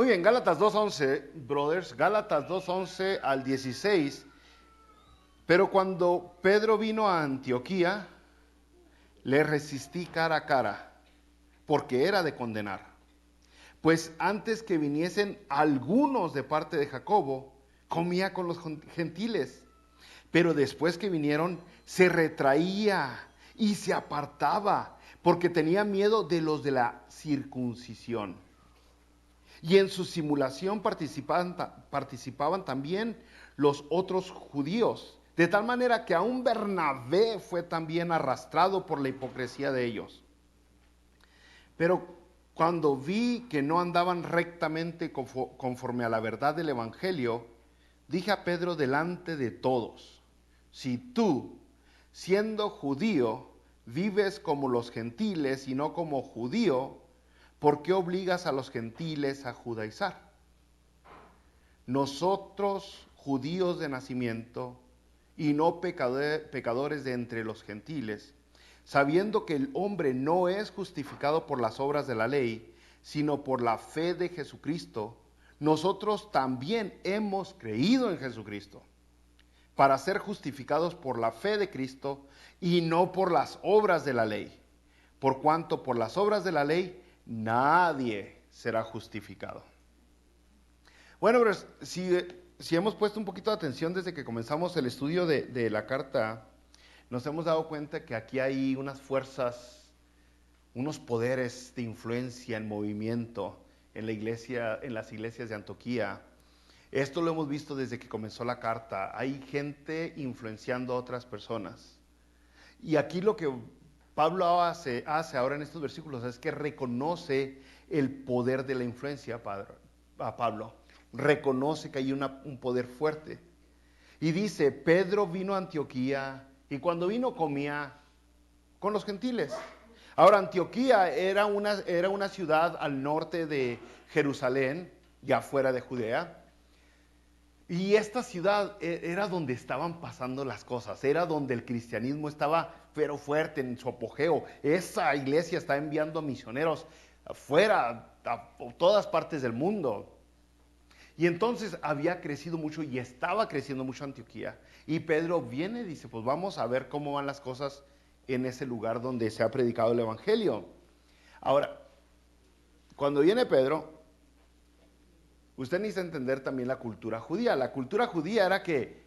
Muy bien, Gálatas 2:11, brothers, Gálatas 2:11 al 16. Pero cuando Pedro vino a Antioquía, le resistí cara a cara, porque era de condenar. Pues antes que viniesen algunos de parte de Jacobo, comía con los gentiles. Pero después que vinieron, se retraía y se apartaba, porque tenía miedo de los de la circuncisión. Y en su simulación participaban también los otros judíos, de tal manera que aún Bernabé fue también arrastrado por la hipocresía de ellos. Pero cuando vi que no andaban rectamente conforme a la verdad del Evangelio, dije a Pedro delante de todos: si tú, siendo judío, vives como los gentiles y no como judío, ¿por qué obligas a los gentiles a judaizar? Nosotros, judíos de nacimiento, y no pecadores de entre los gentiles, sabiendo que el hombre no es justificado por las obras de la ley, sino por la fe de Jesucristo, nosotros también hemos creído en Jesucristo, para ser justificados por la fe de Cristo y no por las obras de la ley, por cuanto por las obras de la ley nadie será justificado. Bueno, pero si hemos puesto un poquito de atención desde que comenzamos el estudio de la carta, nos hemos dado cuenta que aquí hay unas fuerzas, unos poderes de influencia en movimiento en la iglesia, en las iglesias de Antioquía. Esto lo hemos visto desde que comenzó la carta. Hay gente influenciando a otras personas. Y aquí lo que Pablo hace ahora en estos versículos es que reconoce el poder de la influencia a Pablo. Reconoce que hay un poder fuerte. Y dice, Pedro vino a Antioquía y cuando vino comía con los gentiles. Ahora, Antioquía era una ciudad al norte de Jerusalén, ya fuera de Judea. Y esta ciudad era donde estaban pasando las cosas, era donde el cristianismo estaba pero fuerte en su apogeo. Esa iglesia está enviando misioneros afuera, a todas partes del mundo. Y entonces había crecido mucho y estaba creciendo mucho Antioquía. Y Pedro viene y dice, pues vamos a ver cómo van las cosas en ese lugar donde se ha predicado el evangelio. Ahora, cuando viene Pedro, usted necesita entender también la cultura judía. La cultura judía era que,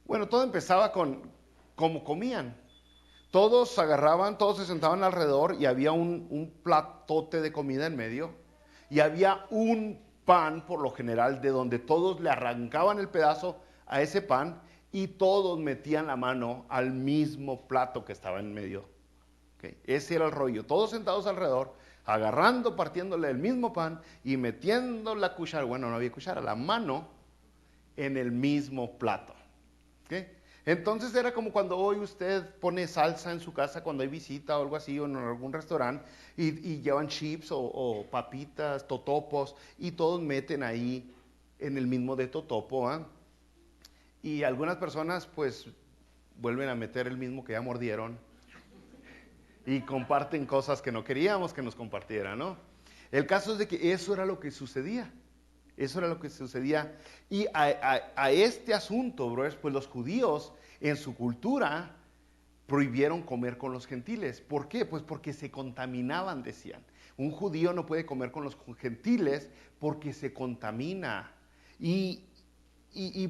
bueno, todo empezaba con cómo comían. Todos agarraban, todos se sentaban alrededor y había un platote de comida en medio. Y había un pan, por lo general, de donde todos le arrancaban el pedazo a ese pan y todos metían la mano al mismo plato que estaba en medio. Okay. Ese era el rollo. Todos sentados alrededor, agarrando, partiéndole el mismo pan y metiendo la cuchara, bueno, no había cuchara, la mano en el mismo plato. ¿Okay? Entonces era como cuando hoy usted pone salsa en su casa cuando hay visita o algo así, o en algún restaurante, y llevan chips o papitas, totopos, y todos meten ahí en el mismo de totopo. ¿Eh? Y algunas personas pues vuelven a meter el mismo que ya mordieron y comparten cosas que no queríamos que nos compartieran, ¿no? El caso es de que eso era lo que sucedía. Eso era lo que sucedía. Y a este asunto, brothers, pues los judíos en su cultura prohibieron comer con los gentiles. ¿Por qué? Pues porque se contaminaban, decían. Un judío no puede comer con los gentiles porque se contamina. Y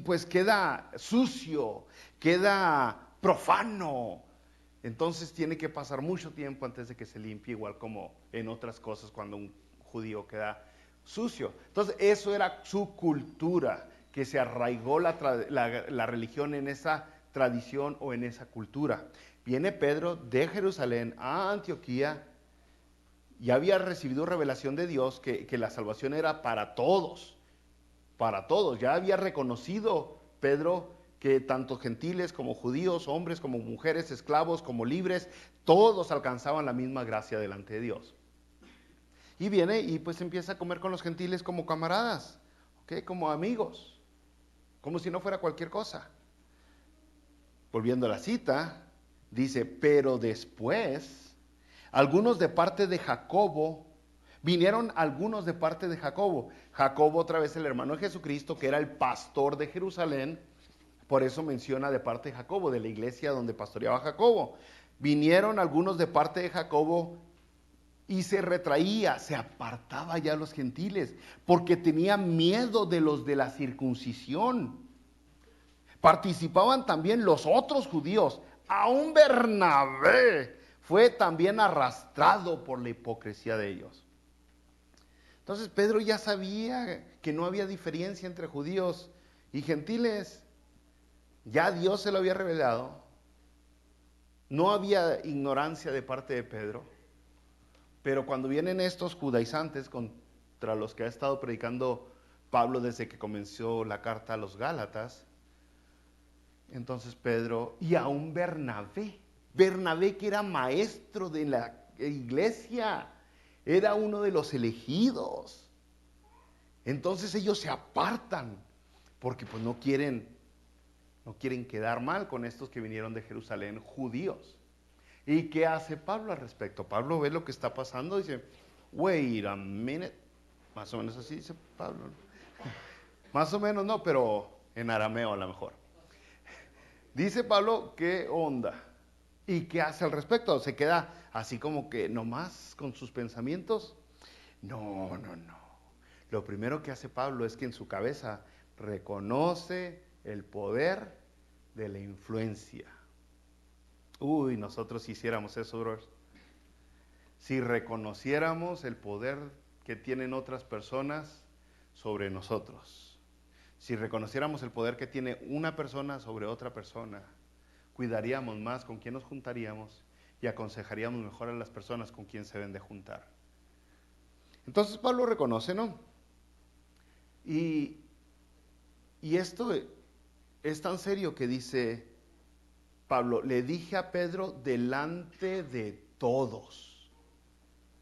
pues queda sucio, queda profano. Entonces tiene que pasar mucho tiempo antes de que se limpie, igual como en otras cosas cuando un judío queda sucio. Entonces eso era su cultura, que se arraigó la religión en esa tradición o en esa cultura. Viene Pedro de Jerusalén a Antioquía y había recibido revelación de Dios que la salvación era para todos, para todos. Ya había reconocido Pedro que tanto gentiles como judíos, hombres como mujeres, esclavos como libres, todos alcanzaban la misma gracia delante de Dios. Y viene y pues empieza a comer con los gentiles como camaradas, ¿okay? Como amigos, como si no fuera cualquier cosa. Volviendo a la cita, dice, pero después, algunos de parte de Jacobo Vinieron algunos de parte de Jacobo. Jacobo, otra vez el hermano de Jesucristo, que era el pastor de Jerusalén. Por eso menciona de parte de Jacobo, de la iglesia donde pastoreaba Jacobo. Vinieron algunos de parte de Jacobo y se retraía, se apartaba ya a los gentiles, porque tenía miedo de los de la circuncisión. Participaban también los otros judíos. Aún Bernabé fue también arrastrado por la hipocresía de ellos. Entonces Pedro ya sabía que no había diferencia entre judíos y gentiles. Ya Dios se lo había revelado. No había ignorancia de parte de Pedro. Pero cuando vienen estos judaizantes contra los que ha estado predicando Pablo desde que comenzó la carta a los Gálatas, entonces Pedro y aún Bernabé que era maestro de la iglesia, era uno de los elegidos. Entonces ellos se apartan porque pues no quieren quedar mal con estos que vinieron de Jerusalén, judíos. ¿Y qué hace Pablo al respecto? Pablo ve lo que está pasando y dice, wait a minute. Más o menos así dice Pablo. Más o menos no, pero en arameo a lo mejor. Dice Pablo, ¿qué onda? ¿Y qué hace al respecto? ¿Se queda así como que nomás con sus pensamientos? No. Lo primero que hace Pablo es que en su cabeza reconoce el poder de la influencia. Uy, nosotros hiciéramos eso, brothers. Si reconociéramos el poder que tienen otras personas sobre nosotros. Si reconociéramos el poder que tiene una persona sobre otra persona, cuidaríamos más con quién nos juntaríamos y aconsejaríamos mejor a las personas con quien se deben de juntar. Entonces Pablo reconoce, ¿no? Y esto es tan serio que dice Pablo, le dije a Pedro delante de todos.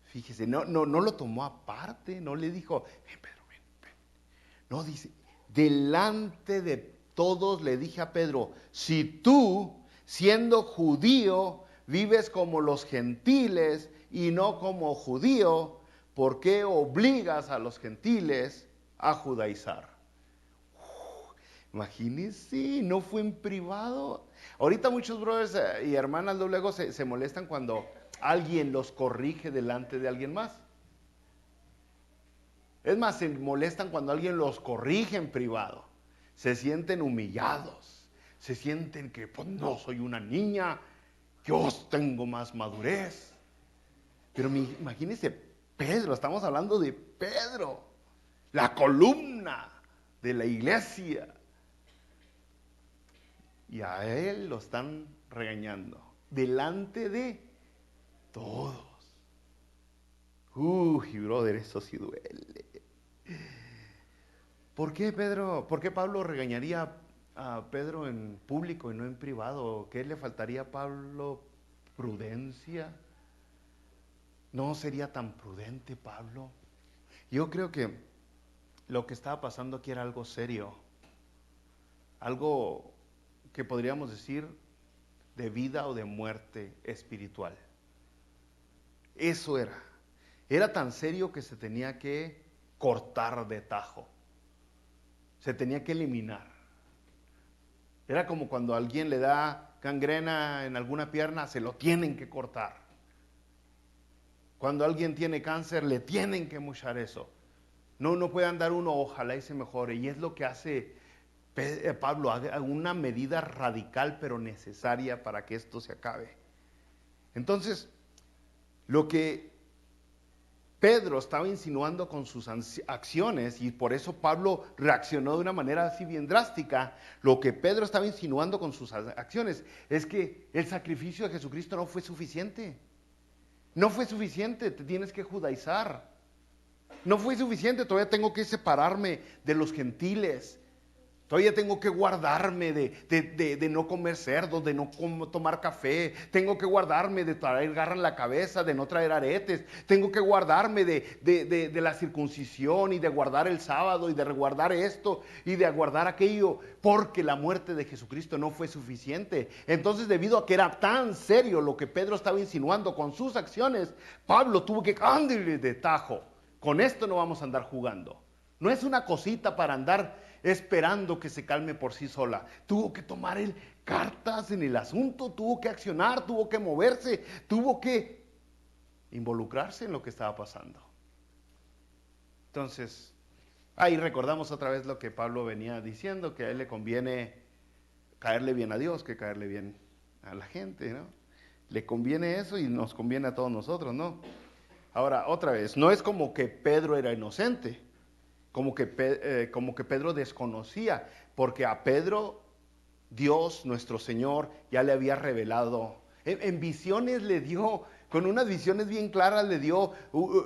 Fíjese, no lo tomó aparte, no le dijo, ven Pedro, ven. No, dice, delante de todos le dije a Pedro, si tú, siendo judío, vives como los gentiles y no como judío, ¿por qué obligas a los gentiles a judaizar? Imagínense, no fue en privado. Ahorita muchos brothers y hermanas luego se molestan cuando alguien los corrige delante de alguien más. Es más, se molestan cuando alguien los corrige en privado. Se sienten humillados. Se sienten que pues, no soy una niña, yo tengo más madurez. Pero imagínense, Pedro, estamos hablando de Pedro, la columna de la iglesia. Y a él lo están regañando delante de todos. Uy, brother, eso sí duele. ¿Por qué Pablo regañaría a Pedro en público y no en privado? ¿Qué le faltaría a Pablo? ¿Prudencia? ¿No sería tan prudente Pablo? Yo creo que lo que estaba pasando aquí era algo serio. Algo que podríamos decir de vida o de muerte espiritual. Eso era. Era tan serio que se tenía que cortar de tajo. Se tenía que eliminar. Era como cuando a alguien le da gangrena en alguna pierna, se lo tienen que cortar. Cuando alguien tiene cáncer, le tienen que mochar eso. No puede andar uno, ojalá y se mejore. Y es lo que hace Pablo, una medida radical pero necesaria para que esto se acabe. Entonces, lo que Pedro estaba insinuando con sus acciones, y por eso Pablo reaccionó de una manera así bien drástica, lo que Pedro estaba insinuando con sus acciones es que el sacrificio de Jesucristo no fue suficiente. No fue suficiente, te tienes que judaizar. No fue suficiente, todavía tengo que separarme de los gentiles. Todavía tengo que guardarme de no comer cerdo, de no tomar café. Tengo que guardarme de traer garra en la cabeza, de no traer aretes. Tengo que guardarme de la circuncisión y de guardar el sábado y de guardar esto y de guardar aquello, porque la muerte de Jesucristo no fue suficiente. Entonces, debido a que era tan serio lo que Pedro estaba insinuando con sus acciones, Pablo tuvo que cambiarle de tajo. Con esto no vamos a andar jugando. No es una cosita para andar esperando que se calme por sí sola. Tuvo que tomar cartas en el asunto, tuvo que accionar, tuvo que moverse, tuvo que involucrarse en lo que estaba pasando. Entonces, ahí recordamos otra vez lo que Pablo venía diciendo, que a él le conviene caerle bien a Dios que caerle bien a la gente, ¿no? Le conviene eso y nos conviene a todos nosotros, ¿no? Ahora, otra vez, no es como que Pedro era inocente, como que Pedro desconocía, porque a Pedro Dios, nuestro Señor, ya le había revelado. En visiones le dio, con unas visiones bien claras le dio,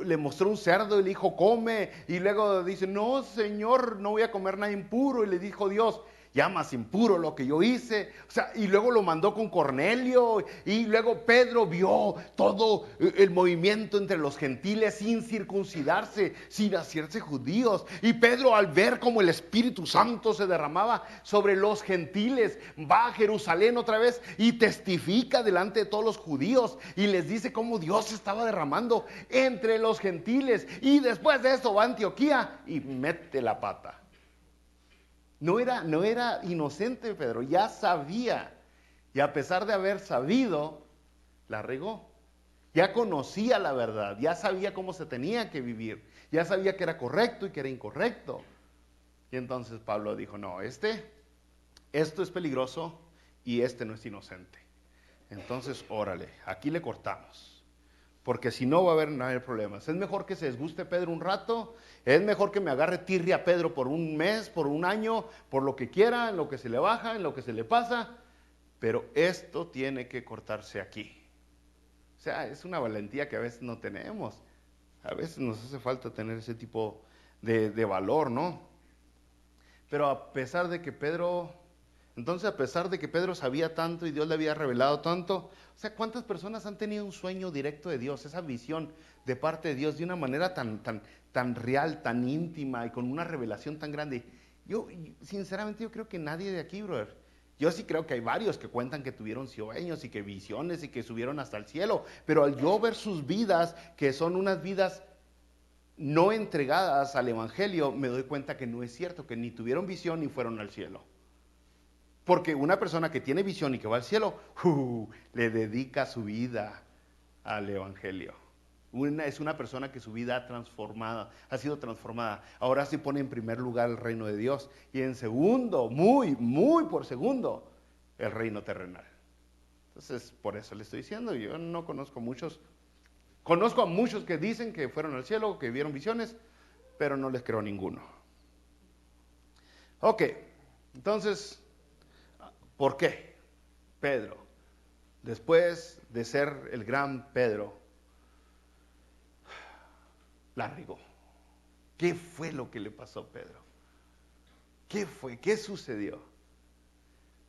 le mostró un cerdo y le dijo, come. Y luego dice, no, Señor, no voy a comer nada impuro. Y le dijo Dios, llamas impuro lo que yo hice. O sea, y luego lo mandó con Cornelio. Y luego Pedro vio todo el movimiento entre los gentiles sin circuncidarse, sin hacerse judíos. Y Pedro, al ver cómo el Espíritu Santo se derramaba sobre los gentiles, va a Jerusalén otra vez y testifica delante de todos los judíos y les dice cómo Dios se estaba derramando entre los gentiles. Y después de eso va a Antioquía y mete la pata. No era inocente Pedro, ya sabía. Y a pesar de haber sabido, la regó. Ya conocía la verdad, ya sabía cómo se tenía que vivir, ya sabía que era correcto y que era incorrecto. Y entonces Pablo dijo, no, esto es peligroso y no es inocente. Entonces, órale, aquí le cortamos. Porque si no va a haber problemas. Es mejor que se desguste Pedro un rato, es mejor que me agarre tirria Pedro por un mes, por un año, por lo que quiera, en lo que se le baja, en lo que se le pasa, pero esto tiene que cortarse aquí. O sea, es una valentía que a veces no tenemos. A veces nos hace falta tener ese tipo de valor, ¿no? Pero a pesar de que Pedro sabía tanto y Dios le había revelado tanto, o sea, ¿cuántas personas han tenido un sueño directo de Dios, esa visión de parte de Dios de una manera tan real, tan íntima y con una revelación tan grande? Sinceramente, yo creo que nadie de aquí, brother. Yo sí creo que hay varios que cuentan que tuvieron sueños y que visiones y que subieron hasta el cielo, pero al yo ver sus vidas, que son unas vidas no entregadas al Evangelio, me doy cuenta que no es cierto, que ni tuvieron visión ni fueron al cielo. Porque una persona que tiene visión y que va al cielo, le dedica su vida al Evangelio. Es una persona que su vida ha sido transformada. Ahora sí pone en primer lugar el reino de Dios y en segundo, muy por segundo, el reino terrenal. Entonces, por eso le estoy diciendo, yo no conozco muchos. Conozco a muchos que dicen que fueron al cielo, que vieron visiones, pero no les creo ninguno. Ok, entonces, ¿por qué Pedro, después de ser el gran Pedro, la regó? ¿Qué fue lo que le pasó a Pedro? ¿Qué fue? ¿Qué sucedió?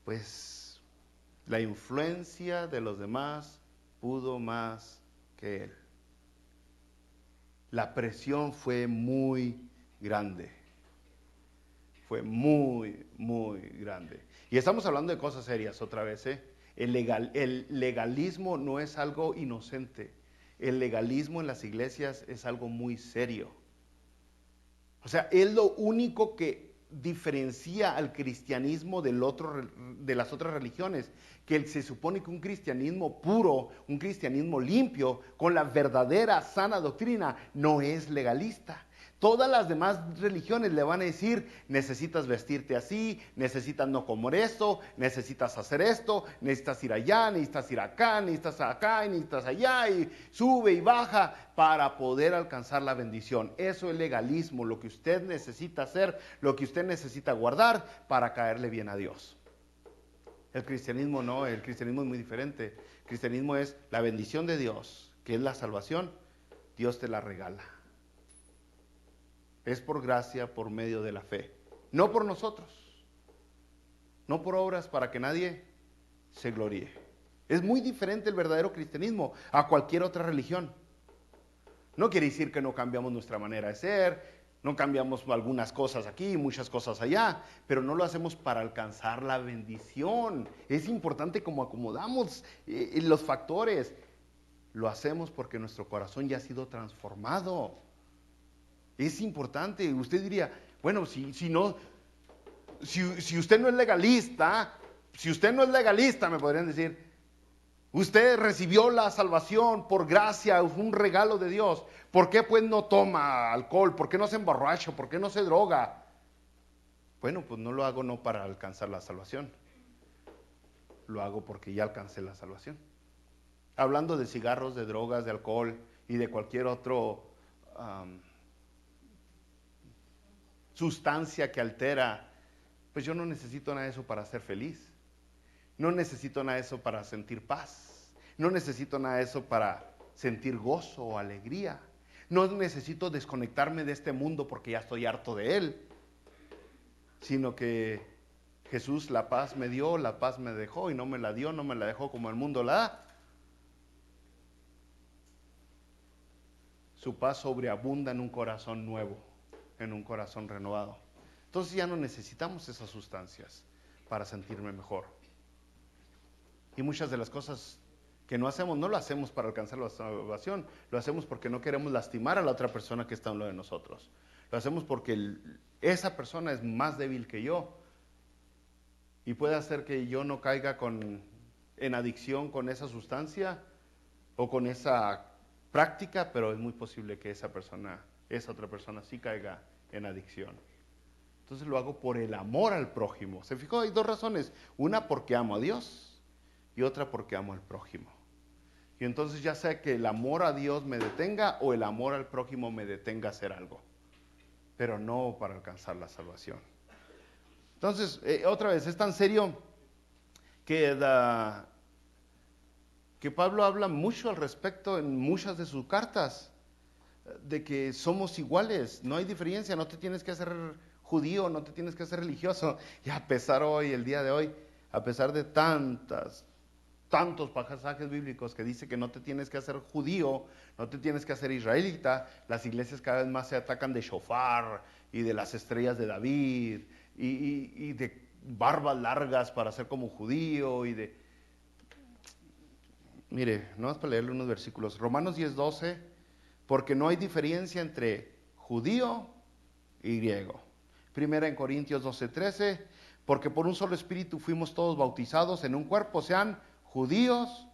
Pues la influencia de los demás pudo más que él. La presión fue muy grande. Fue muy grande. Y estamos hablando de cosas serias otra vez, ¿eh? El legalismo no es algo inocente. El legalismo en las iglesias es algo muy serio. O sea, es lo único que diferencia al cristianismo de las otras religiones, que se supone que un cristianismo puro, un cristianismo limpio, con la verdadera sana doctrina, no es legalista. Todas las demás religiones le van a decir, necesitas vestirte así, necesitas no comer esto, necesitas hacer esto, necesitas ir allá, necesitas ir acá, necesitas acá y necesitas allá, y sube y baja para poder alcanzar la bendición. Eso es legalismo, lo que usted necesita hacer, lo que usted necesita guardar para caerle bien a Dios. El cristianismo no, el cristianismo es muy diferente. El cristianismo es la bendición de Dios, que es la salvación, Dios te la regala. Es por gracia, por medio de la fe. No por nosotros. No por obras para que nadie se gloríe. Es muy diferente el verdadero cristianismo a cualquier otra religión. No quiere decir que no cambiamos nuestra manera de ser, no cambiamos algunas cosas aquí, muchas cosas allá, pero no lo hacemos para alcanzar la bendición. Es importante cómo acomodamos los factores. Lo hacemos porque nuestro corazón ya ha sido transformado. Es importante. Usted diría, bueno, si usted no es legalista, me podrían decir, usted recibió la salvación por gracia, fue un regalo de Dios. ¿Por qué pues no toma alcohol? ¿Por qué no se emborracha? ¿Por qué no se droga? Bueno, pues no lo hago no para alcanzar la salvación. Lo hago porque ya alcancé la salvación. Hablando de cigarros, de drogas, de alcohol y de cualquier otro sustancia que altera, pues yo no necesito nada de eso para ser feliz. No necesito nada de eso para sentir paz. No necesito nada de eso para sentir gozo o alegría. No necesito desconectarme de este mundo porque ya estoy harto de él. Sino que Jesús la paz me dio, la paz me dejó y no me la dio, no me la dejó como el mundo la da. Su paz sobreabunda en un corazón nuevo, en un corazón renovado. Entonces ya no necesitamos esas sustancias para sentirme mejor. Y muchas de las cosas que no hacemos, no lo hacemos para alcanzar la salvación, lo hacemos porque no queremos lastimar a la otra persona que está en lo de nosotros. Lo hacemos porque esa persona es más débil que yo y puede hacer que yo no caiga en adicción con esa sustancia o con esa práctica, pero es muy posible que esa otra persona sí caiga en adicción. Entonces lo hago por el amor al prójimo. ¿Se fijó? Hay dos razones. Una porque amo a Dios y otra porque amo al prójimo. Y entonces ya sea que el amor a Dios me detenga o el amor al prójimo me detenga a hacer algo, pero no para alcanzar la salvación. Entonces, otra vez, es tan serio que Pablo habla mucho al respecto en muchas de sus cartas, de que somos iguales, no hay diferencia, no te tienes que hacer judío, no te tienes que hacer religioso. Y a pesar el día de hoy, a pesar de tantos pasajes bíblicos que dice que no te tienes que hacer judío, no te tienes que hacer israelita, las iglesias cada vez más se atacan de shofar y de las estrellas de David y de barbas largas para ser como judío Mire, no más para leerle unos versículos. Romanos 10:12, porque no hay diferencia entre judío y griego. Primera en Corintios 12:13, porque por un solo espíritu fuimos todos bautizados en un cuerpo, sean judíos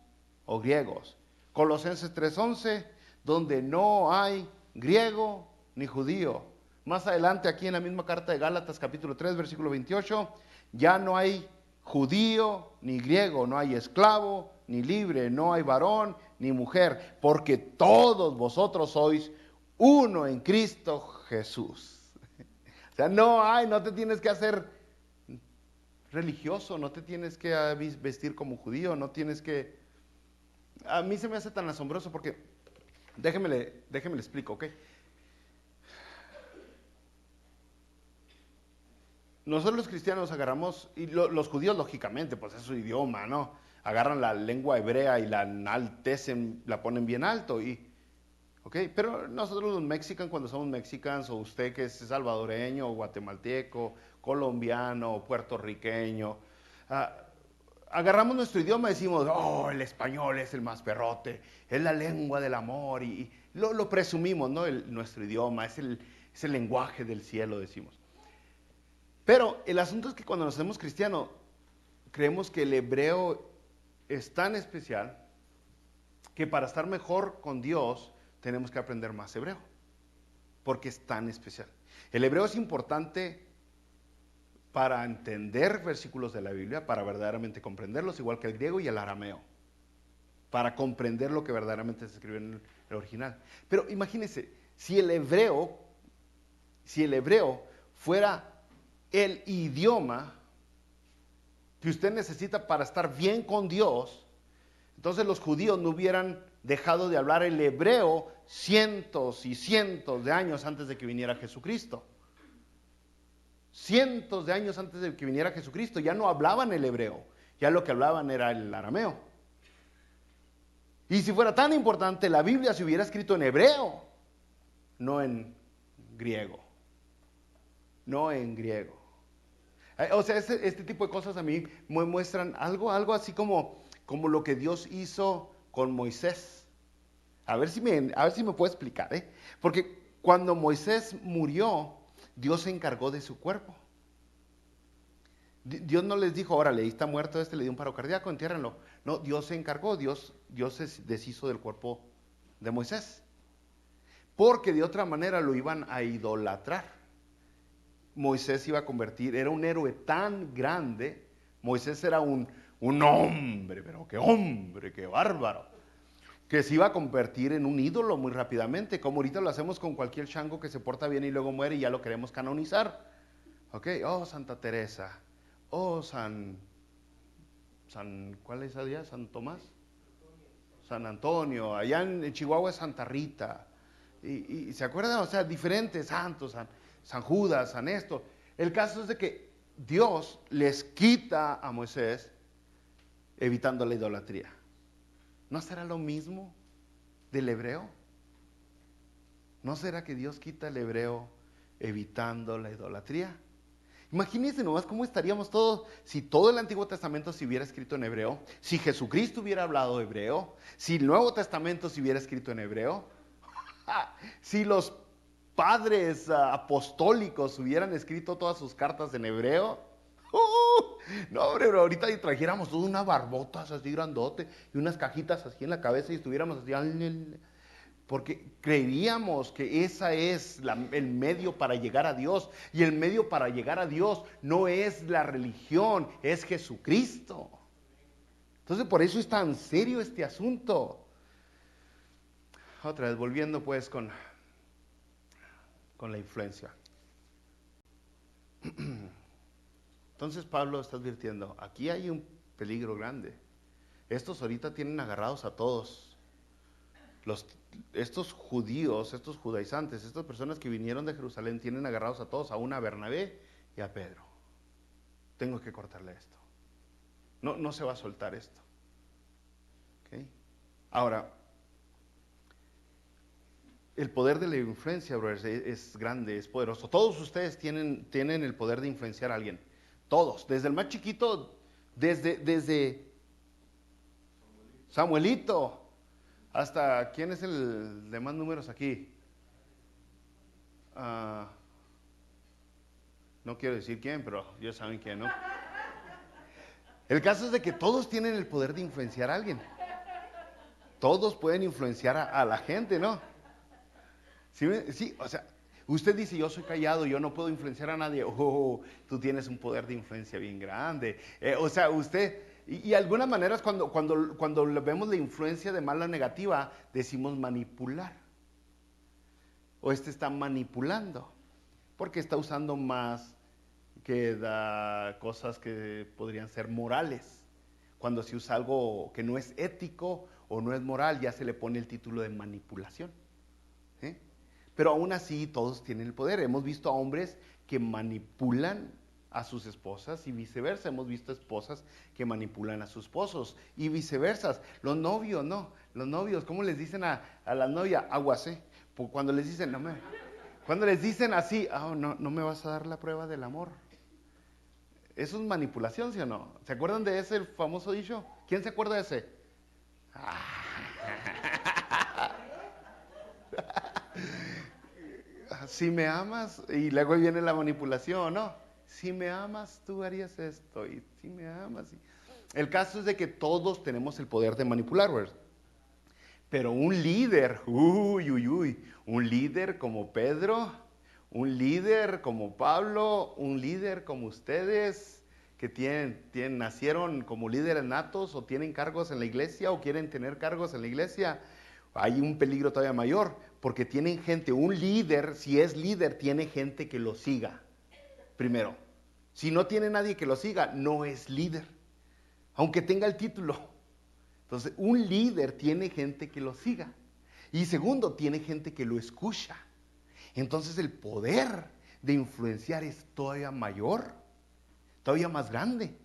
o griegos. Colosenses 3:11, donde no hay griego ni judío. Más adelante aquí en la misma carta de Gálatas capítulo 3 versículo 28, ya no hay judío ni griego, no hay esclavo ni libre, no hay varón ni mujer, porque todos vosotros sois uno en Cristo Jesús. O sea, no te tienes que hacer religioso, no te tienes que vestir como judío, no tienes que... A mí se me hace tan asombroso porque, déjeme le explico, ¿ok? Nosotros los cristianos agarramos, y los judíos lógicamente, pues es su idioma, ¿no? Agarran la lengua hebrea y la enaltecen, la ponen bien alto, ¿ok? Pero nosotros los mexicanos, cuando somos mexicanos, o usted que es salvadoreño, o guatemalteco, colombiano, o puertorriqueño, agarramos nuestro idioma y decimos, oh, el español es el más perrote, es la lengua del amor, y lo presumimos, ¿no? Nuestro idioma es el lenguaje del cielo, decimos. Pero el asunto es que cuando nos hacemos cristianos, creemos que el hebreo es tan especial que para estar mejor con Dios tenemos que aprender más hebreo, porque es tan especial. El hebreo es importante para entender versículos de la Biblia, para verdaderamente comprenderlos, igual que el griego y el arameo, para comprender lo que verdaderamente se escribe en el original. Pero imagínense, si el hebreo fuera el idioma que usted necesita para estar bien con Dios, entonces los judíos no hubieran dejado de hablar el hebreo cientos y cientos de años antes de que viniera Jesucristo. Cientos de años antes de que viniera Jesucristo ya no hablaban el hebreo, ya lo que hablaban era el arameo. Y si fuera tan importante, la Biblia se hubiera escrito en hebreo, no en griego. No en griego. O sea, este tipo de cosas a mí me muestran algo así como lo que Dios hizo con Moisés. A ver si me puedo explicar, ¿eh? Porque Cuando Moisés murió, Dios se encargó de su cuerpo. Dios no les dijo, órale, ahí está muerto le dio un paro cardíaco, entiérrenlo. No, Dios se encargó, Dios se deshizo del cuerpo de Moisés. Porque de otra manera lo iban a idolatrar. Moisés iba a convertir, era un héroe tan grande, Moisés era un hombre, pero qué bárbaro, que se iba a convertir en un ídolo muy rápidamente, como ahorita lo hacemos con cualquier chango que se porta bien y luego muere y ya lo queremos canonizar. Ok, oh Santa Teresa, oh ¿cuál es ese día? ¿San Tomás? San Antonio, allá en Chihuahua es Santa Rita, y ¿se acuerdan? O sea, diferentes santos, San Judas, San esto. El caso es de que Dios les quita a Moisés evitando la idolatría. ¿No será lo mismo del hebreo? ¿No será que Dios quita al hebreo evitando la idolatría? Imagínense nomás cómo estaríamos todos si todo el Antiguo Testamento se hubiera escrito en hebreo, si Jesucristo hubiera hablado hebreo, si el Nuevo Testamento se hubiera escrito en hebreo, si los padres apostólicos hubieran escrito todas sus cartas en hebreo. No, hombre, ahorita trajéramos toda una barbota así grandote y unas cajitas así en la cabeza y estuviéramos así, porque creíamos que esa es el medio para llegar a Dios, y el medio para llegar a Dios no es la religión, es Jesucristo. Entonces por eso es tan serio este asunto. Otra vez, volviendo pues con la influencia. Entonces Pablo está advirtiendo, aquí hay un peligro grande. Estos ahorita tienen agarrados a todos. Estos judíos, estos judaizantes, estas personas que vinieron de Jerusalén tienen agarrados a todos, aún a Bernabé y a Pedro. Tengo que cortarle esto. No se va a soltar esto. ¿Okay? Ahora, el poder de la influencia, brothers, es grande, es poderoso. Todos ustedes tienen el poder de influenciar a alguien. Todos, desde el más chiquito, desde Samuelito, hasta, ¿quién es el de más números aquí? No quiero decir quién, pero ya saben quién, ¿no? El caso es de que todos tienen el poder de influenciar a alguien. Todos pueden influenciar a la gente, ¿no? Sí, o sea, usted dice, yo soy callado, yo no puedo influenciar a nadie. Oh, tú tienes un poder de influencia bien grande. O sea, usted, y algunas maneras cuando vemos la influencia de mala negativa, decimos manipular. O está manipulando, porque está usando más que da cosas que podrían ser morales. Cuando se usa algo que no es ético o no es moral, ya se le pone el título de manipulación. ¿Sí? Pero aún así todos tienen el poder. Hemos visto a hombres que manipulan a sus esposas y viceversa. Hemos visto esposas que manipulan a sus esposos y viceversa. Los novios, no. Los novios, ¿cómo les dicen a la novia? Aguas, cuando les dicen, cuando les dicen así, no me vas a dar la prueba del amor. Eso es manipulación, ¿sí o no? ¿Se acuerdan de ese famoso dicho? ¿Quién se acuerda de ese? Si me amas, y luego viene la manipulación, ¿no? Si me amas, tú harías esto, y si me amas. El caso es de que todos tenemos el poder de manipular, ¿verdad? Pero un líder, un líder como Pedro, un líder como Pablo, un líder como ustedes, que nacieron como líderes natos o tienen cargos en la iglesia o quieren tener cargos en la iglesia, hay un peligro todavía mayor, porque tienen gente, un líder, si es líder, tiene gente que lo siga, primero. Si no tiene nadie que lo siga, no es líder, aunque tenga el título. Entonces, un líder tiene gente que lo siga. Y segundo, tiene gente que lo escucha. Entonces, el poder de influenciar es todavía mayor, todavía más grande.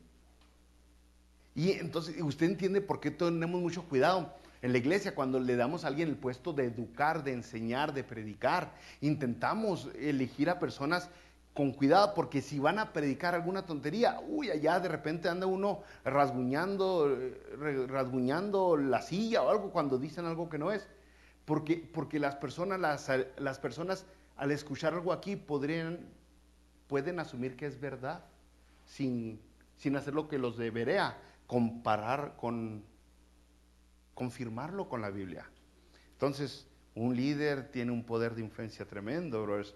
Y entonces, usted entiende por qué tenemos mucho cuidado en la iglesia cuando le damos a alguien el puesto de educar, de enseñar, de predicar. Intentamos elegir a personas con cuidado, porque si van a predicar alguna tontería, allá de repente anda uno rasguñando la silla o algo cuando dicen algo que no es. Porque las personas al escuchar algo aquí pueden asumir que es verdad, sin hacer lo que los debería, confirmarlo con la Biblia. Entonces, un líder tiene un poder de influencia tremendo, brothers.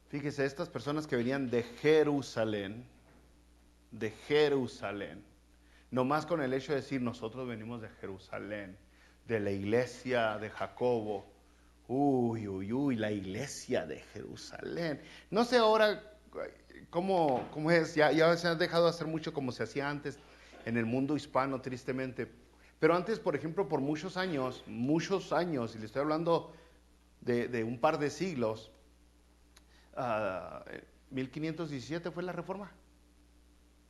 Fíjese, estas personas que venían de Jerusalén, nomás con el hecho de decir, nosotros venimos de Jerusalén, de la iglesia de Jacobo. Uy, la iglesia de Jerusalén. No sé ahora cómo es, ya se ha dejado de hacer mucho como se hacía antes en el mundo hispano, tristemente. Pero antes, por ejemplo, por muchos años, y le estoy hablando de un par de siglos, 1517 fue la Reforma.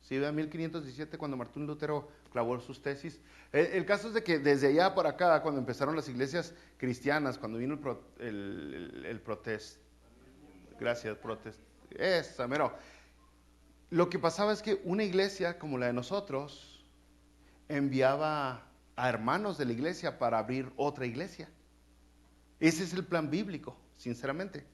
Sí, 1517 cuando Martín Lutero clavó sus tesis. El caso es de que desde allá para acá, cuando empezaron las iglesias cristianas, cuando vino el protest, gracias, protest, mero. Lo que pasaba es que una iglesia como la de nosotros enviaba a hermanos de la iglesia para abrir otra iglesia. Ese es el plan bíblico, sinceramente.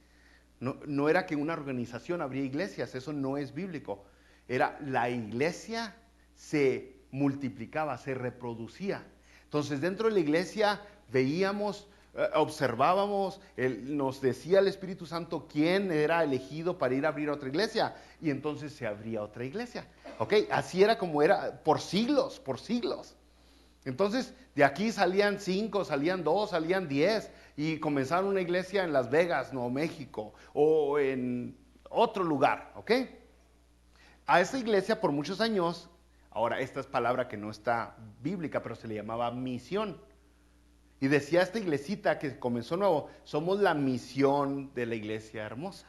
No era que una organización abría iglesias, eso no es bíblico. Era la iglesia se multiplicaba, se reproducía. Entonces dentro de la iglesia veíamos, observábamos, nos decía el Espíritu Santo quién era elegido para ir a abrir otra iglesia, y entonces se abría otra iglesia. ¿Ok? Así era como era por siglos, por siglos. Entonces, de aquí salían 5, salían 2, salían 10 y comenzaron una iglesia en Las Vegas, Nuevo México, o en otro lugar, ¿ok? A esa iglesia por muchos años, ahora esta es palabra que no está bíblica, pero se le llamaba misión. Y decía esta iglesita que comenzó nuevo, somos la misión de la iglesia hermosa.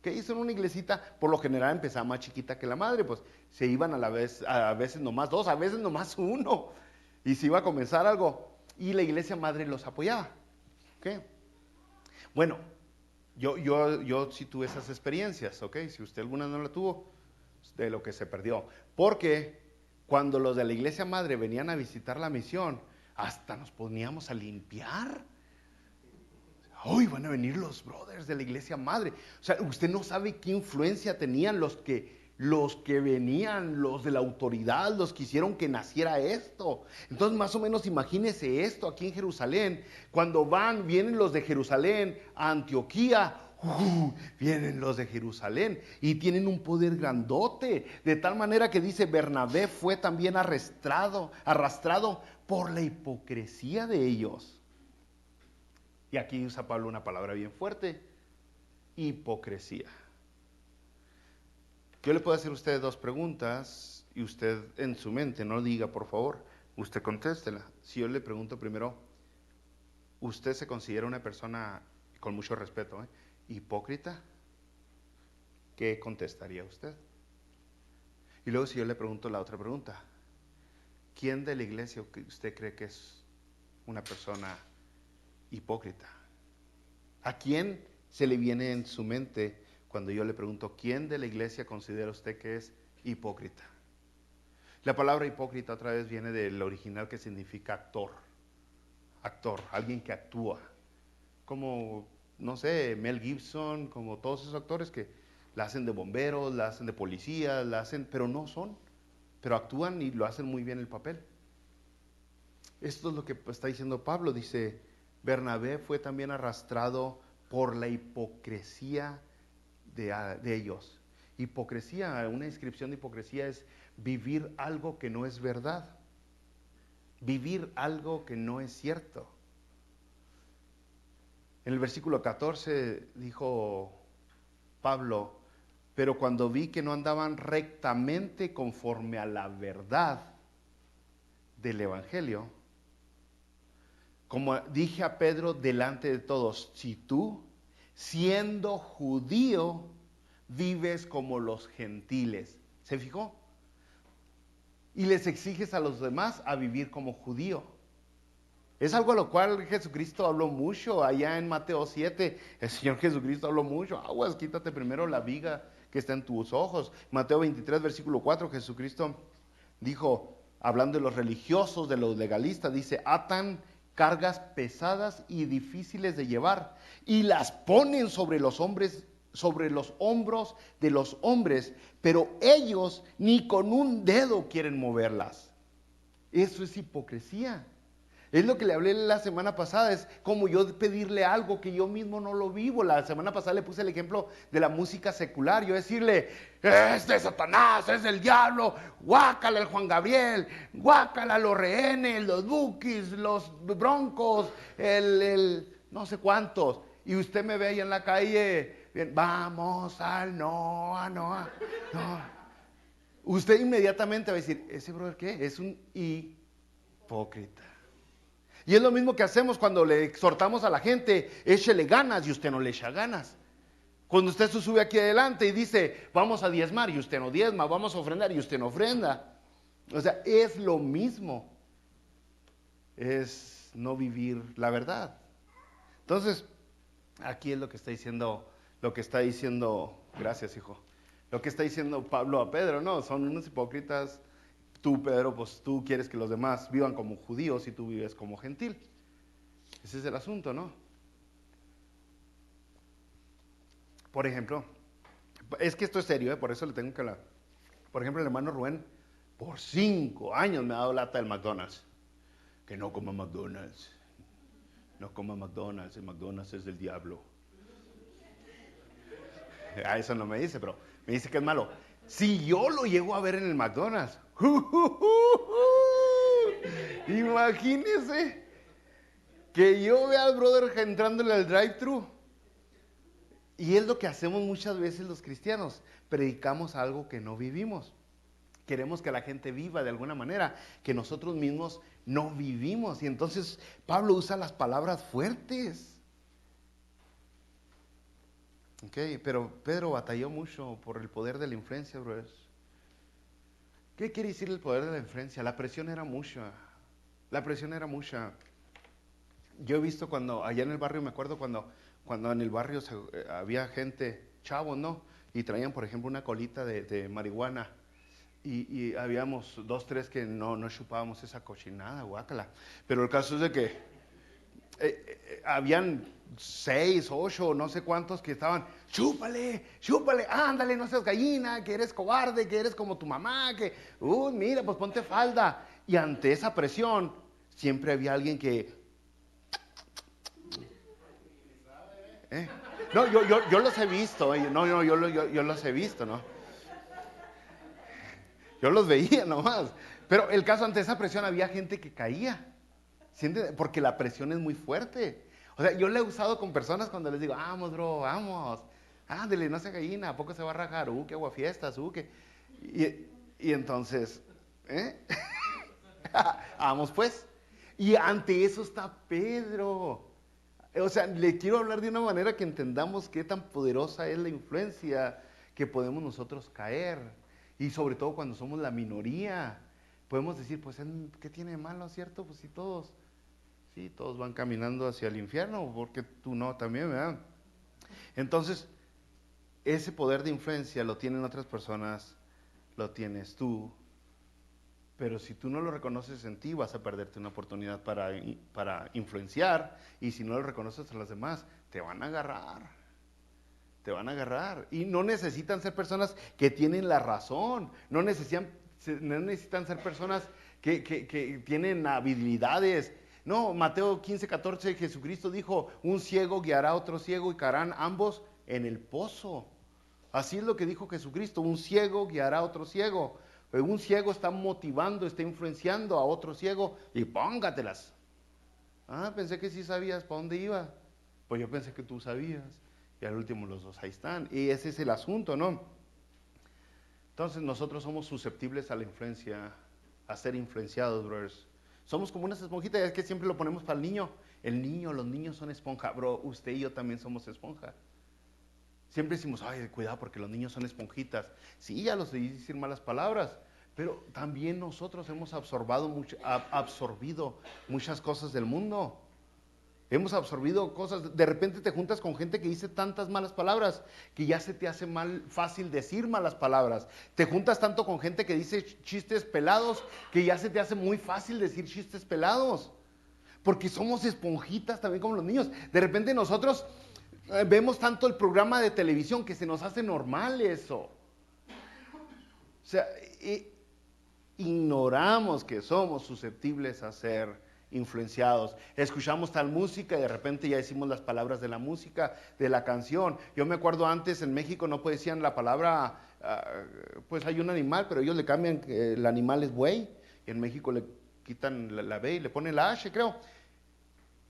¿Qué hizo una iglesita? Por lo general empezaba más chiquita que la madre, pues se iban a veces nomás 2, a veces nomás 1. Y se iba a comenzar algo, y la iglesia madre los apoyaba. ¿Okay? Bueno, yo sí tuve esas experiencias, ¿ok? Si usted alguna no la tuvo, de lo que se perdió. Porque cuando los de la iglesia madre venían a visitar la misión, hasta nos poníamos a limpiar. Hoy van a venir los brothers de la iglesia madre. O sea, usted no sabe qué influencia tenían los que venían, los de la autoridad, los que hicieron que naciera esto. Entonces, más o menos imagínese esto aquí en Jerusalén. Cuando vienen los de Jerusalén a Antioquía, vienen los de Jerusalén y tienen un poder grandote, de tal manera que dice, Bernabé fue también arrastrado por la hipocresía de ellos. Y aquí usa Pablo una palabra bien fuerte, hipocresía. Yo le puedo hacer a usted 2 preguntas y usted en su mente, no diga por favor, usted contéstela. Si yo le pregunto primero, ¿usted se considera una persona, con mucho respeto, hipócrita? ¿Qué contestaría usted? Y luego si yo le pregunto la otra pregunta, ¿quién de la iglesia usted cree que es una persona hipócrita? ¿A quién se le viene en su mente cuando yo le pregunto, ¿quién de la iglesia considera usted que es hipócrita? La palabra hipócrita otra vez viene del original que significa actor, alguien que actúa, como, no sé, Mel Gibson, como todos esos actores que la hacen de bomberos, la hacen de policías, pero no son, pero actúan y lo hacen muy bien el papel. Esto es lo que está diciendo Pablo, dice, Bernabé fue también arrastrado por la hipocresía de ellos. Hipocresía, una descripción de hipocresía es vivir algo que no es verdad, vivir algo que no es cierto. En el versículo 14 dijo Pablo, pero cuando vi que no andaban rectamente conforme a la verdad del evangelio, como dije a Pedro delante de todos, si tú, siendo judío, vives como los gentiles. ¿Se fijó? Y les exiges a los demás a vivir como judío. Es algo a lo cual Jesucristo habló mucho allá en Mateo 7. El Señor Jesucristo habló mucho. Aguas, quítate primero la viga que está en tus ojos. Mateo 23, versículo 4, Jesucristo dijo, hablando de los religiosos, de los legalistas, dice, atan cargas pesadas y difíciles de llevar, y las ponen sobre los hombros de los hombres, pero ellos ni con un dedo quieren moverlas. Eso es hipocresía. Es lo que le hablé la semana pasada, es como yo pedirle algo que yo mismo no lo vivo. La semana pasada le puse el ejemplo de la música secular, yo decirle, es de Satanás, es del diablo, guácala el Juan Gabriel, guácala los Rehenes, los Bukis, los Broncos, el no sé cuántos. Y usted me ve ahí en la calle, bien, vamos al Noa, Noa, Noa. Usted inmediatamente va a decir, ¿ese brother qué? Es un hipócrita. Y es lo mismo que hacemos cuando le exhortamos a la gente, échele ganas y usted no le echa ganas. Cuando usted se sube aquí adelante y dice, vamos a diezmar y usted no diezma, vamos a ofrendar y usted no ofrenda. O sea, es lo mismo. Es no vivir la verdad. Entonces, aquí es lo que está diciendo, gracias hijo, lo que está diciendo Pablo a Pedro, no, son unos hipócritas. Tú, Pedro, pues tú quieres que los demás vivan como judíos y tú vives como gentil. Ese es el asunto, ¿no? Por ejemplo, es que esto es serio, por eso le tengo que hablar. Por ejemplo, el hermano Rubén, por 5 años me ha dado lata del McDonald's. Que no coma McDonald's. No coma McDonald's, el McDonald's es del diablo. A eso no me dice, pero me dice que es malo. Si yo lo llego a ver en el McDonald's, imagínese que yo vea al brother entrándole al drive-thru. Y es lo que hacemos muchas veces los cristianos, predicamos algo que no vivimos. Queremos que la gente viva de alguna manera, que nosotros mismos no vivimos. Y entonces Pablo usa las palabras fuertes. Pero Pedro batalló mucho por el poder de la influencia, brothers. ¿Qué quiere decir el poder de la influencia? La presión era mucha. La presión era mucha. Yo he visto cuando, allá en el barrio, me acuerdo cuando en el barrio había gente, chavos, ¿no? Y traían, por ejemplo, una colita de marihuana. Y habíamos 2, 3 que no chupábamos esa cochinada, guácala. Pero el caso es de que habían 6, 8, no sé cuántos que estaban, chúpale, ándale, no seas gallina, que eres cobarde, que eres como tu mamá, que, mira, pues ponte falda. Y ante esa presión, siempre había alguien que, No, yo los he visto, yo los he visto, ¿no? Yo los veía nomás. Pero el caso, ante esa presión había gente que caía. ¿Siente? Porque la presión es muy fuerte. O sea, yo le he usado con personas cuando les digo, vamos, bro, vamos. Ándale, no sea gallina, ¿a poco se va a rajar? Qué aguafiestas, qué. Y entonces, vamos pues. Y ante eso está Pedro. O sea, le quiero hablar de una manera que entendamos qué tan poderosa es la influencia que podemos nosotros caer. Y sobre todo cuando somos la minoría. Podemos decir, pues, ¿qué tiene de malo, cierto? Pues sí, todos van caminando hacia el infierno, porque tú no también, ¿verdad? Entonces, ese poder de influencia lo tienen otras personas, lo tienes tú. Pero si tú no lo reconoces en ti, vas a perderte una oportunidad para influenciar. Y si no lo reconoces a los demás, te van a agarrar. Te van a agarrar. Y no necesitan ser personas que tienen la razón. No necesitan ser personas que tienen habilidades. No, Mateo 15:14, Jesucristo dijo, un ciego guiará a otro ciego y caerán ambos en el pozo. Así es lo que dijo Jesucristo, un ciego guiará a otro ciego. Un ciego está motivando, está influenciando a otro ciego y póngatelas. Pensé que sí sabías para dónde iba. Pues yo pensé que tú sabías. Y al último los dos ahí están. Y ese es el asunto, ¿no? Entonces nosotros somos susceptibles a la influencia, a ser influenciados, brothers. Somos como unas esponjitas, es que siempre lo ponemos para el niño. Los niños son esponja. Bro, usted y yo también somos esponja. Siempre decimos, cuidado porque los niños son esponjitas. Sí, ya los oí decir malas palabras, pero también nosotros hemos absorbido muchas cosas del mundo. Hemos absorbido cosas, de repente te juntas con gente que dice tantas malas palabras que ya se te hace fácil decir malas palabras. Te juntas tanto con gente que dice chistes pelados que ya se te hace muy fácil decir chistes pelados. Porque somos esponjitas también como los niños. De repente nosotros vemos tanto el programa de televisión que se nos hace normal eso. O sea, ignoramos que somos susceptibles a ser influenciados. Escuchamos tal música y de repente ya decimos las palabras de la música, de la canción. Yo me acuerdo antes en México no decían la palabra, pues hay un animal, pero ellos le cambian que el animal es buey, y en México le quitan la B y le ponen la H, creo.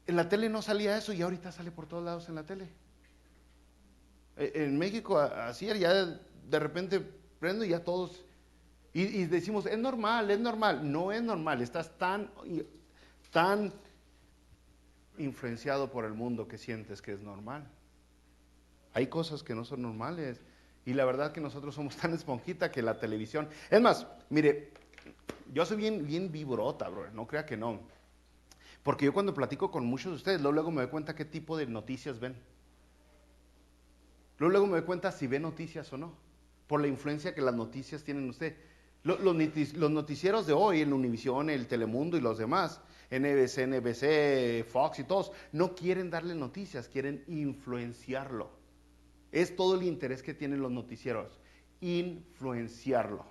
En la tele no salía eso y ahorita sale por todos lados en la tele. En México así era, ya de repente prendo y ya todos, y decimos, es normal, no es normal, estás tan influenciado por el mundo que sientes que es normal. Hay cosas que no son normales y la verdad que nosotros somos tan esponjita que la televisión, es más, mire, yo soy bien vibrota, bro, no crea que no, porque yo cuando platico con muchos de ustedes, luego me doy cuenta qué tipo de noticias ven. Luego me doy cuenta si ve noticias o no, por la influencia que las noticias tienen en usted. Los noticieros de hoy, el Univisión, el Telemundo y los demás, NBC, Fox y todos, no quieren darle noticias, quieren influenciarlo. Es todo el interés que tienen los noticieros, influenciarlo.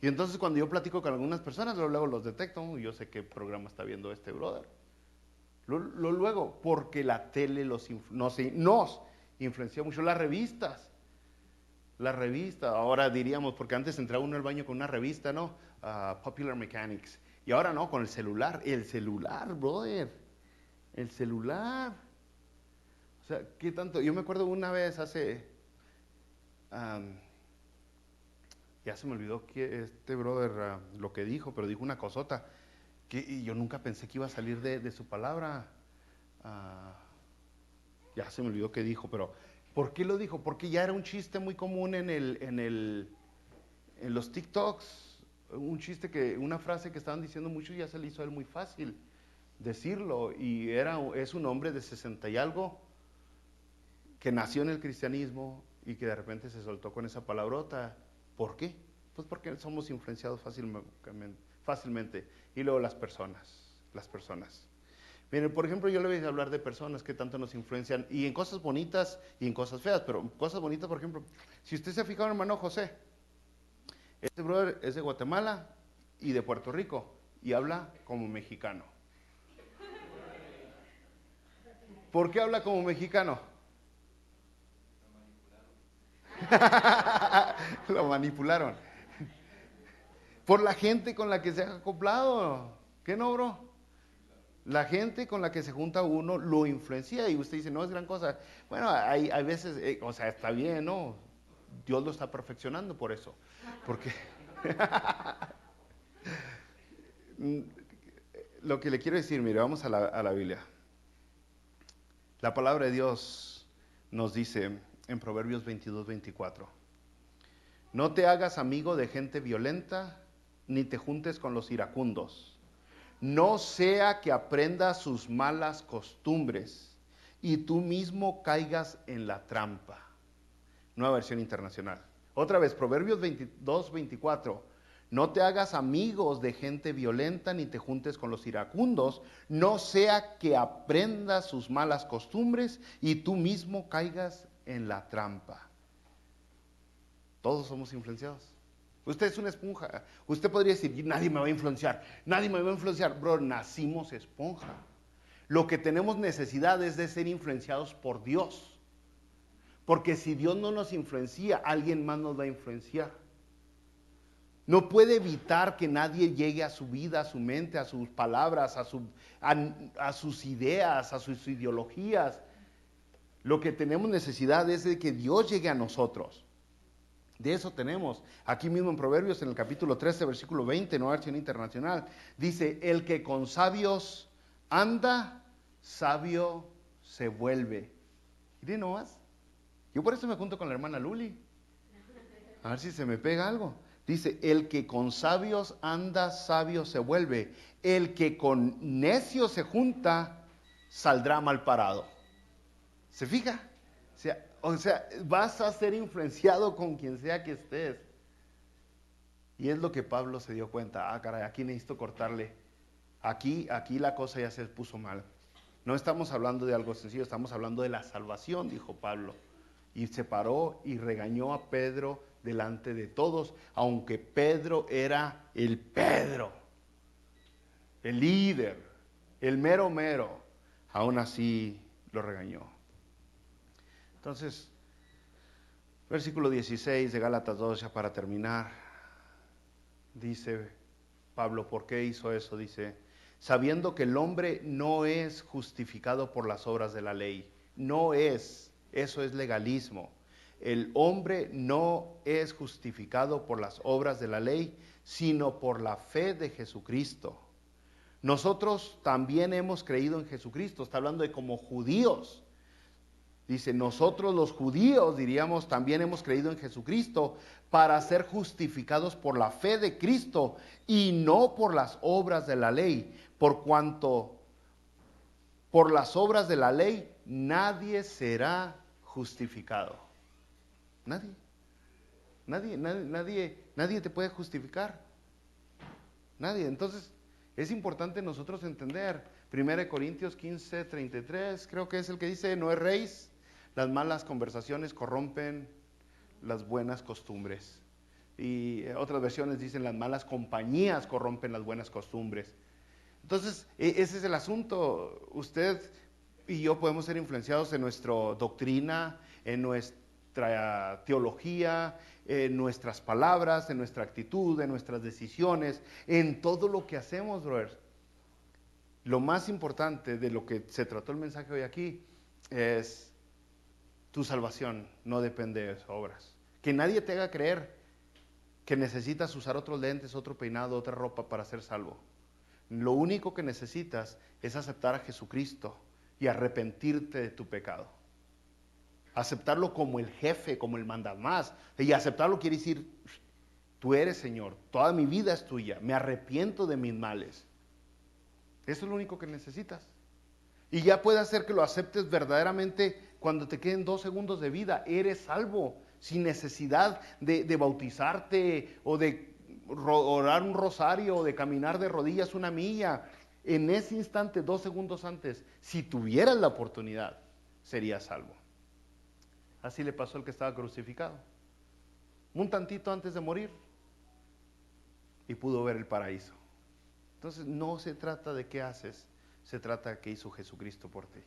Y entonces cuando yo platico con algunas personas, luego los detecto, yo sé qué programa está viendo este brother. Luego, porque la tele nos influenció mucho, las revistas, ahora diríamos, porque antes entraba uno al baño con una revista, ¿no? Popular Mechanics, y ahora no, con el celular, brother, el celular. O sea, ¿qué tanto? Yo me acuerdo una vez ya se me olvidó que este brother lo que dijo, pero dijo una cosota, y yo nunca pensé que iba a salir de su palabra. Ya se me olvidó qué dijo, pero ¿por qué lo dijo? Porque ya era un chiste muy común en los TikToks, una frase que estaban diciendo muchos, ya se le hizo a él muy fácil decirlo, y es un hombre de 60 y algo, que nació en el cristianismo y que de repente se soltó con esa palabrota. ¿Por qué? Pues porque somos influenciados fácilmente. Y luego las personas. Miren, por ejemplo, yo le voy a hablar de personas que tanto nos influencian, y en cosas bonitas y en cosas feas, pero cosas bonitas, por ejemplo, si usted se ha fijado en hermano José, este brother es de Guatemala y de Puerto Rico, y habla como mexicano. ¿Por qué habla como mexicano? Lo manipularon. Por la gente con la que se ha acoplado. ¿Qué no, bro? La gente con la que se junta uno lo influencia y usted dice, no es gran cosa. Bueno, hay veces, o sea, está bien, ¿no? Dios lo está perfeccionando por eso. Porque lo que le quiero decir, mire, vamos a la Biblia. La palabra de Dios nos dice en Proverbios 22-24, no te hagas amigo de gente violenta, ni te juntes con los iracundos. No sea que aprendas sus malas costumbres y tú mismo caigas en la trampa. Nueva versión internacional. Otra vez, Proverbios 22-24. No te hagas amigos de gente violenta ni te juntes con los iracundos, no sea que aprendas sus malas costumbres y tú mismo caigas en la trampa. Todos somos influenciados. Usted es una esponja. Usted podría decir, nadie me va a influenciar, nadie me va a influenciar. Bro, nacimos esponja. Lo que tenemos necesidad es de ser influenciados por Dios. Porque si Dios no nos influencia, alguien más nos va a influenciar. No puede evitar que nadie llegue a su vida, a su mente, a sus palabras, a sus ideas, a sus ideologías. Lo que tenemos necesidad es de que Dios llegue a nosotros. De eso tenemos. Aquí mismo en Proverbios, en el capítulo 13, versículo 20, Nueva Versión Internacional, dice, el que con sabios anda, sabio se vuelve. Miren nomás. Yo por eso me junto con la hermana Luli. A ver si se me pega algo. Dice, el que con sabios anda, sabio se vuelve. El que con necios se junta, saldrá mal parado. ¿Se fija? O sea, vas a ser influenciado con quien sea que estés. Y es lo que Pablo se dio cuenta. Caray, aquí necesito cortarle Aquí la cosa ya se puso mal. No estamos hablando de algo sencillo, estamos hablando de la salvación, dijo Pablo. Y se paró y regañó a Pedro delante de todos, aunque Pedro era el Pedro, el líder, el mero mero, aún así lo regañó. Entonces, versículo 16 de Gálatas 2, ya para terminar, dice Pablo, ¿por qué hizo eso? Dice, sabiendo que el hombre no es justificado por las obras de la ley. No es, eso es legalismo. El hombre no es justificado por las obras de la ley, sino por la fe de Jesucristo. Nosotros también hemos creído en Jesucristo, está hablando de como judíos. Dice, nosotros los judíos, diríamos, también hemos creído en Jesucristo para ser justificados por la fe de Cristo y no por las obras de la ley, por cuanto por las obras de la ley nadie será justificado. Nadie. Nadie te puede justificar. Nadie. Entonces, es importante nosotros entender, 1 Corintios 15, 33, creo que es el que dice, no erréis, las malas conversaciones corrompen las buenas costumbres. Y otras versiones dicen, las malas compañías corrompen las buenas costumbres. Entonces, ese es el asunto. Usted y yo podemos ser influenciados en nuestra doctrina, en nuestra teología, en nuestras palabras, en nuestra actitud, en nuestras decisiones, en todo lo que hacemos, brother. Lo más importante de lo que se trató el mensaje hoy aquí es tu salvación no depende de obras. Que nadie te haga creer que necesitas usar otros lentes, otro peinado, otra ropa para ser salvo. Lo único que necesitas es aceptar a Jesucristo y arrepentirte de tu pecado. Aceptarlo como el jefe, como el mandamás. Y aceptarlo quiere decir, tú eres Señor, toda mi vida es tuya, me arrepiento de mis males. Eso es lo único que necesitas. Y ya puede hacer que lo aceptes verdaderamente cuando te queden 2 segundos de vida. Eres salvo, sin necesidad de bautizarte o de orar un rosario o de caminar de rodillas 1 milla. En ese instante, 2 segundos antes, si tuvieras la oportunidad, serías salvo. Así le pasó al que estaba crucificado. Un tantito antes de morir y pudo ver el paraíso. Entonces no se trata de qué haces, se trata de qué hizo Jesucristo por ti.